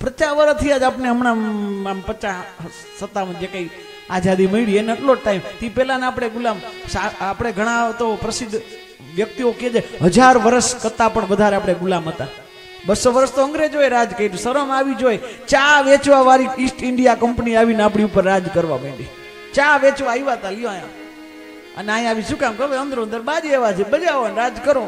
50 વર્ષથી આજ આપણે હમણાં આમ 50-57 જે કંઈ આઝાદી મળી એને એટલો જ ટાઈમ તે પહેલાના આપણે ગુલામ આપણે ઘણા તો પ્રસિદ્ધ વ્યક્તિઓ કે છે 1000 વર્ષ કરતાં પણ વધારે આપણે ગુલામ હતા. 200 વર્ષ તો અંગ્રેજોએ રાજ કર્યું. શરમ આવી જોઈએ. ચા વેચવા વાળી ઈસ્ટ ઇન્ડિયા કંપની આવીને આપણી ઉપર રાજ કરવા માંડી. ચા વેચવા આવ્યા હતા, લ્યો અહીંયા અને અહીંયા આવી શું કામ કહે અંદરો અંદર બાજી એવા છે બજાવો રાજ કરો.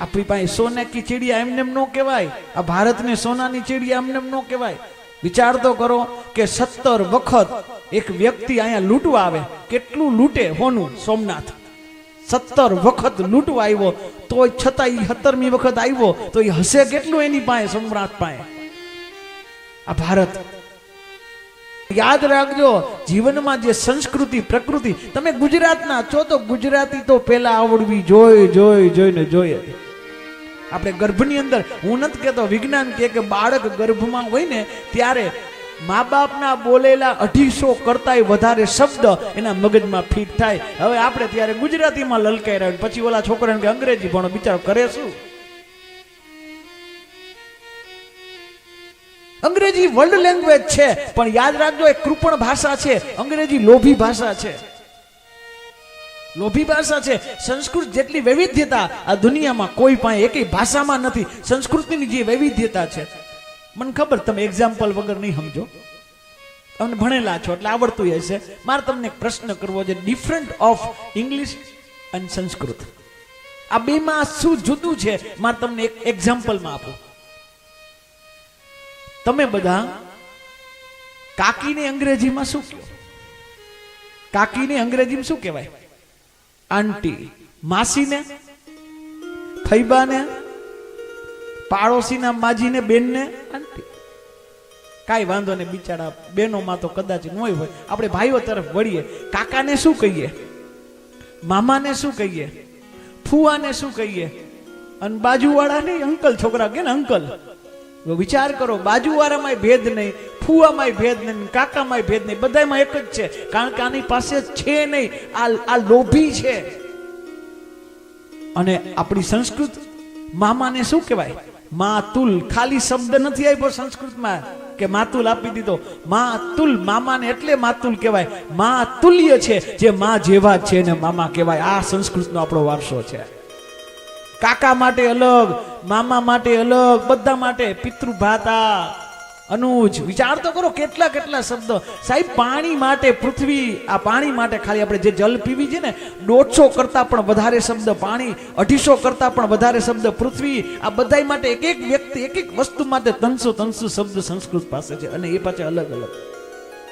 આપણી પાસે સોને કી ચીડિયા એમને ન કહેવાય. આ ભારતને સોનાની ચીડિયા એમને ન કહેવાય. વિચાર તો કરો કે 17 વખત એક વ્યક્તિ અહીંયા લૂંટવા આવે, કેટલું લૂંટે હોનું સોમનાથ. 17 વખત લૂંટવા આવ્યો તો છતાં 17મી વખત આવ્યો તો એ હશે કેટલું એની પાસે સોમનાથ પાસે. આ ભારત યાદ રાખજો. જીવનમાં જે સંસ્કૃતિ પ્રકૃતિ, તમે ગુજરાતના છો તો ગુજરાતી તો પેલા આવડવી જોઈને જોઈએ. આપણે ગર્ભની અંદર, હું નથી કહેતો વિજ્ઞાન કે બાળક ગર્ભમાં હોય ને ત્યારે મા બાપના બોલેલા 250 કરતાંય વધારે શબ્દ એના મગજમાં ફિટ થાય. હવે આપણે ત્યારે ગુજરાતીમાં લલકાઈ રહ્યા, પછી ઓલા છોકરાને કે અંગ્રેજી ભણો, બિચારો કરે શું? અંગ્રેજી વર્લ્ડ લેંગ્વેજ છે, પણ યાદ રાખજો એક કૃપણ ભાષા છે. અંગ્રેજી લોભી ભાષા છે, લોભી ભાષા છે. સંસ્કૃત જેટલી વૈવિધ્યતા આ દુનિયામાં કોઈ પાસે એકેય ભાષામાં નથી. સંસ્કૃતિની જે વૈવિધ્યતા છે, મને ખબર તમે એક્ઝામ્પલ વગર નહીં સમજો, તમને ભણેલા છો એટલે આવડતું હશે. મારે તમને એક પ્રશ્ન કરવો છે, ડિફરન્ટ ઓફ ઇંગ્લિશ અને સંસ્કૃત, આ બેમાં શું જુદું છે? મારે તમને એક એક્ઝામ્પલમાં આપું. તમે બધા કાકીને અંગ્રેજીમાં શું કહો? કાકીને અંગ્રેજીમાં શું કહેવાય? આંટી. માસીને, ફૈબાને, પાડોશીના માજીને, બેનને આંટી. કાંઈ વાંધો ને, બિચારા બેનોમાં તો કદાચ ન હોય. આપણે ભાઈઓ તરફ વળીએ. કાકાને શું કહીએ? મામાને શું કહીએ? ફુવાને શું કહીએ? અને બાજુવાળાને અંકલ. છોકરા કે ને અંકલ. વિચાર કરો, બાજુવાળામાં ભેદ નહીં, ફુવામાં ભેદ નહીં, કાકામાં ભેદ નહીં, બધામાં એક જ છે. કારણ કે આની પાસે છે નહીં, આ લોભી છે. અને આપણી સંસ્કૃત, મામાને શું કહેવાય? માતુલ. ખાલી શબ્દ નથી આપ્યો સંસ્કૃતમાં કે માતુલ આપી દીધો. માતુલ, મામાને એટલે માતુલ કહેવાય. માતુલ્ય છે, જે માં જેવા છે ને મામા કહેવાય. આ સંસ્કૃતનો આપણો વારસો છે. કાકા માટે અલગ, મામા માટે અલગ, બધા માટે. પિતૃભાતા, અનુજ. વિચાર તો કરો કેટલા કેટલા શબ્દ. સાહેબ પાણી માટે પૃથ્વી, આ પાણી માટે ખાલી આપણે જે જલ પીવી છે ને 150 કરતાં પણ વધારે શબ્દ પાણી, 250 કરતાં પણ વધારે શબ્દ પૃથ્વી. આ બધા માટે એક એક વ્યક્તિ, એક એક વસ્તુ માટે 300 શબ્દ સંસ્કૃત પાસે છે, અને એ પાછા અલગ અલગ.